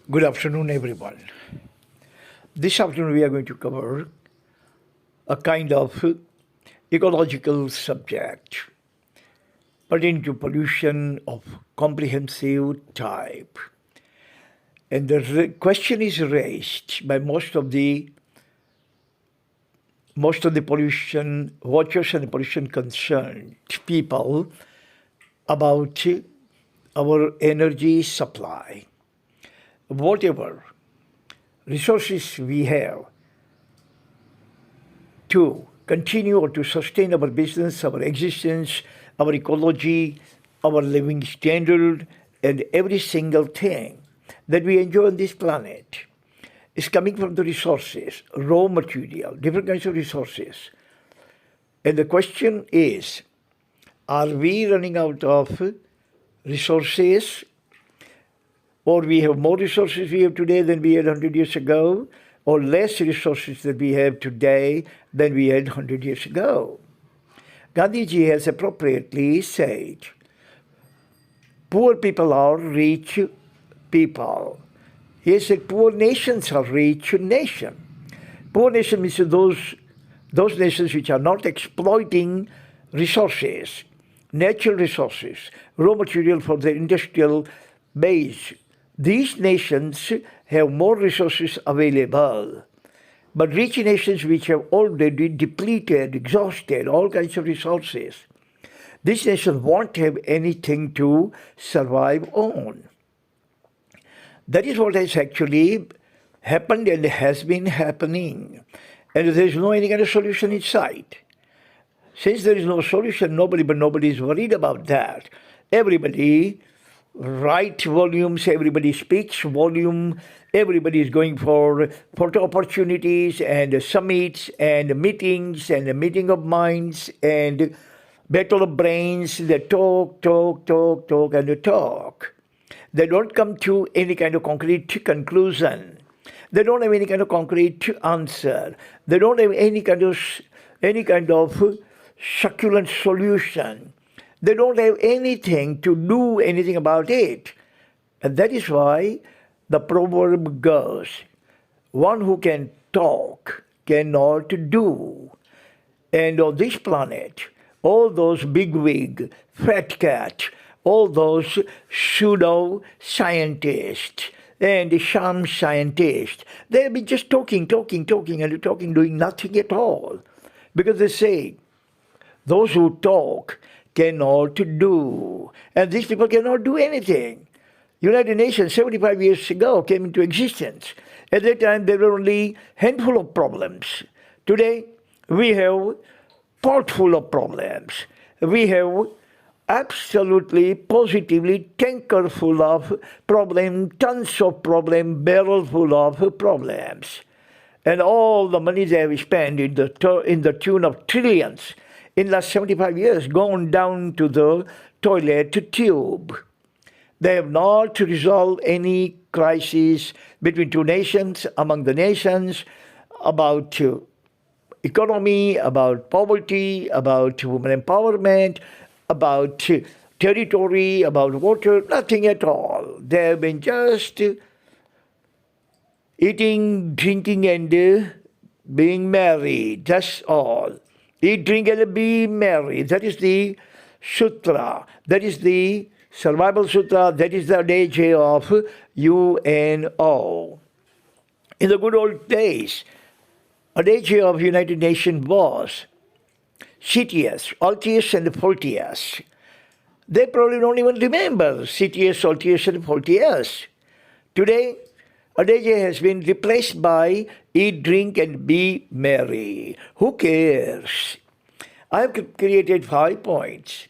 Good afternoon, everyone. This afternoon, we are going to cover a kind of ecological subject pertaining to pollution of comprehensive type. And the question is raised by most of the pollution watchers and the pollution concerned people about our energy supply. Whatever resources we have to continue or to sustain our business, our existence, our ecology, our living standard, and every single thing that we enjoy on this planet is coming from the resources, raw material, different kinds of resources. And the question is, are we running out of resources, or we have more resources we have today than we had 100 years ago, or less resources that we have today than we had 100 years ago? Gandhiji has appropriately said, poor people are rich people. He said, poor nations are rich nations. Poor nation means those nations which are not exploiting resources, natural resources, raw material for their industrial base. These nations have more resources available. But rich nations which have already depleted, exhausted all kinds of resources, these nations won't have anything to survive on. That is what has actually happened and has been happening. And there is no any kind of solution in sight. Since there is no solution, nobody is worried about that. Everybody writes volumes, everybody speaks volume, everybody is going for photo opportunities and summits and meetings and a meeting of minds and battle of brains. They talk, and they talk. They don't come to any kind of concrete conclusion. They don't have any kind of concrete answer. They don't have any kind of succulent solution. They don't have anything to do anything about it. And that is why the proverb goes, one who can talk cannot do. And on this planet, all those bigwig, fat cat, all those pseudo-scientists and sham scientists, they have been just talking, doing nothing at all. Because they say, those who talk cannot do. And these people cannot do anything. United Nations 75 years ago came into existence. At that time, there were only handful of problems. Today, we have pot full of problems. We have absolutely, positively tanker full of problems, tons of problems, barrel full of problems. And all the money they have spent in the tune of trillions in the last 75 years gone down to the toilet tube. They have not resolved any crisis between two nations, among the nations, about economy, about poverty, about women empowerment, about territory, about water, nothing at all. They have been just eating, drinking, and being married. That's all. Eat, drink, and be merry. That is the sutra. That is the survival sutra. That is the adage of UNO. In the good old days, adage of United Nations was CTS, Altius and Faultius. They probably don't even remember CTS, Altius, and Faultius. Today, adage has been replaced by eat, drink, and be merry. Who cares? I have created 5 points.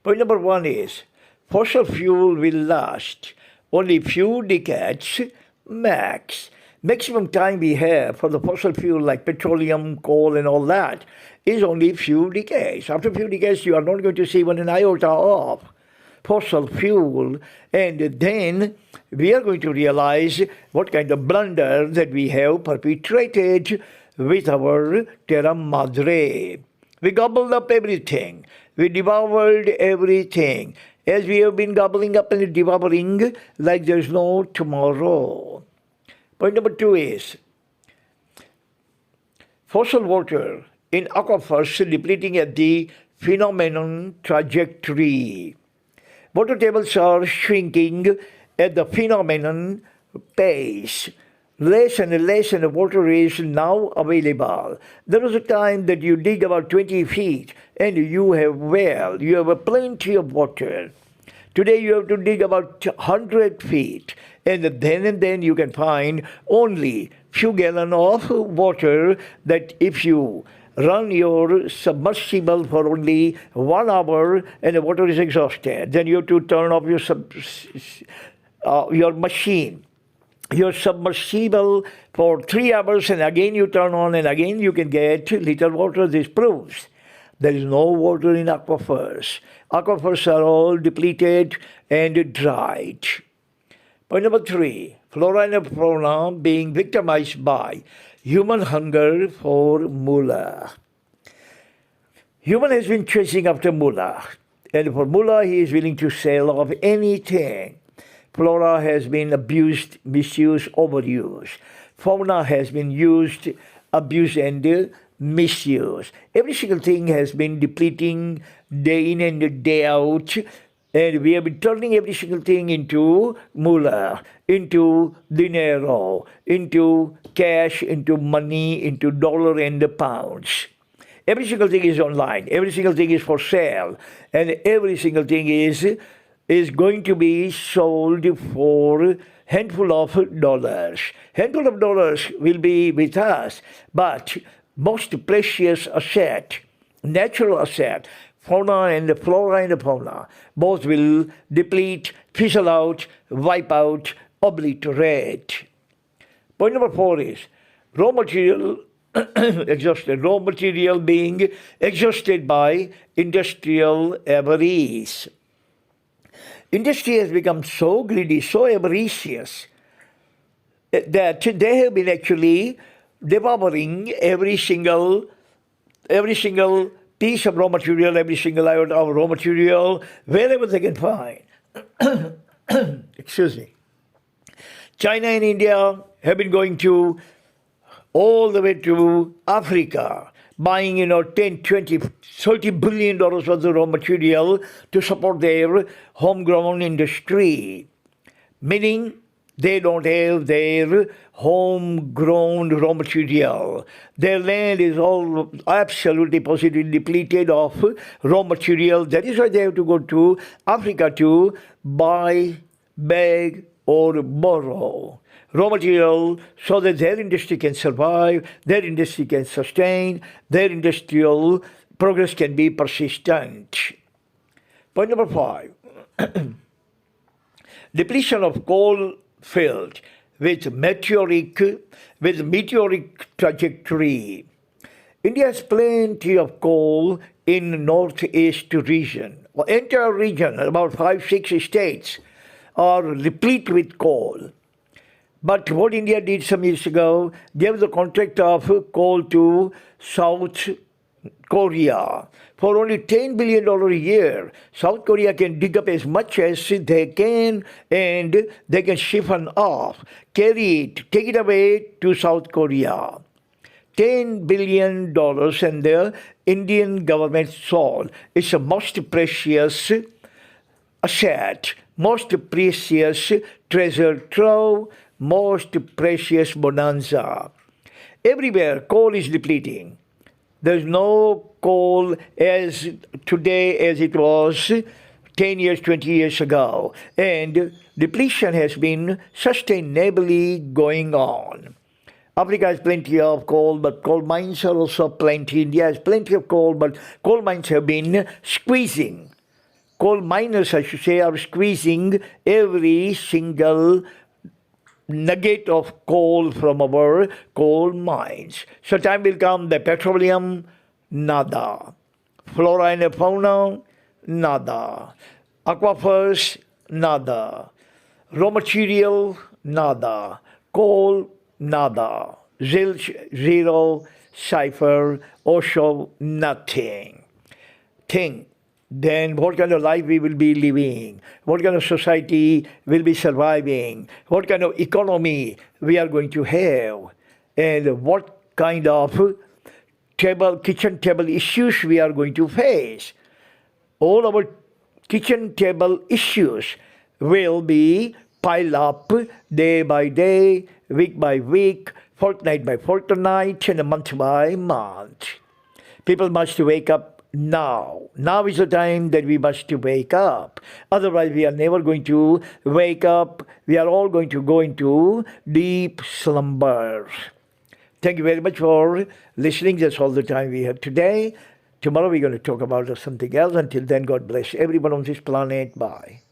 Point number 1 is, fossil fuel will last only few decades max. Maximum time we have for the fossil fuel like petroleum, coal, and all that is only few decades. After a few decades, you are not going to see even an iota of fossil fuel, and then we are going to realize what kind of blunder that we have perpetrated with our terra madre. We gobbled up everything. We devoured everything. As we have been gobbling up and devouring like there is no tomorrow. Point number 2 is fossil water in aquifers depleting at the phenomenon trajectory. Water tables are shrinking at the phenomenon pace. Less and less and water is now available. There was a time that you dig about 20 feet and you have a plenty of water. Today you have to dig about 100 feet and then you can find only few gallons of water that if you run your submersible for only 1 hour and the water is exhausted, then you have to turn off your machine, your submersible for 3 hours and again you turn on and again you can get little water. This proves there is no water in aquifers. Aquifers are all depleted and dried. Point number 3, flora and fauna being victimized by human hunger for moolah. Human has been chasing after moolah, and for moolah he is willing to sell off anything. Flora has been abused, misused, overused. Fauna has been used, abused, and misused. Every single thing has been depleting day in and day out, and we have been turning every single thing into moolah, into dinero, into cash, into money, into dollar and pounds. Every single thing is online. Every single thing is for sale, and every single thing is going to be sold for handful of dollars. Handful of dollars will be with us, but most precious asset, natural asset, fauna and flora and fauna, both will deplete, fizzle out, wipe out, obliterate. Point number 4 is raw material exhausted. Raw material being exhausted by industrial avarice. Industry has become so greedy, so avaricious, that they have been actually devouring every single piece of raw material, every single iota of raw material, wherever they can find. Excuse me. China and India have been going to all the way to Africa, buying, 10, 20, $30 billion worth of raw material to support their homegrown industry. Meaning they don't have their homegrown raw material. Their land is all absolutely positively depleted of raw material. That is why they have to go to Africa to buy, beg, or borrow raw material so that their industry can survive, their industry can sustain, their industrial progress can be persistent. Point number 5. Depletion of coal field with meteoric trajectory. India has plenty of coal in northeast region. Entire region, about 5-6 states, are replete with coal. But what India did some years ago, gave the contract of coal to South Korea for only $10 billion a year. South Korea can dig up as much as they can and they can siphon off, carry it, take it away to South Korea. $10 billion and the Indian government sold. It's the most precious asset, most precious treasure trove, most precious bonanza. Everywhere coal is depleting. There's no coal as today as it was 10 years, 20 years ago. And depletion has been sustainably going on. Africa has plenty of coal, but coal mines are also plenty. India has plenty of coal, but coal mines have been squeezing. Coal miners, I should say, are squeezing every single nugget of coal from our coal mines. So time will come, the petroleum, nada. Flora and fauna, nada. Aquifers, nada. Raw material, nada. Coal, nada. Zilch, zero. Cipher, also nothing. Think. then what kind of life we will be living, what kind of society will be surviving, what kind of economy we are going to have, and what kind of kitchen table issues we are going to face. All our kitchen table issues will be piled up day by day, week by week, fortnight by fortnight, and month by month. People must wake up now. Now is the time that we must wake up. Otherwise, we are never going to wake up. We are all going to go into deep slumber. Thank you very much for listening. That's all the time we have today. Tomorrow we're going to talk about something else. Until then, God bless everyone on this planet. Bye.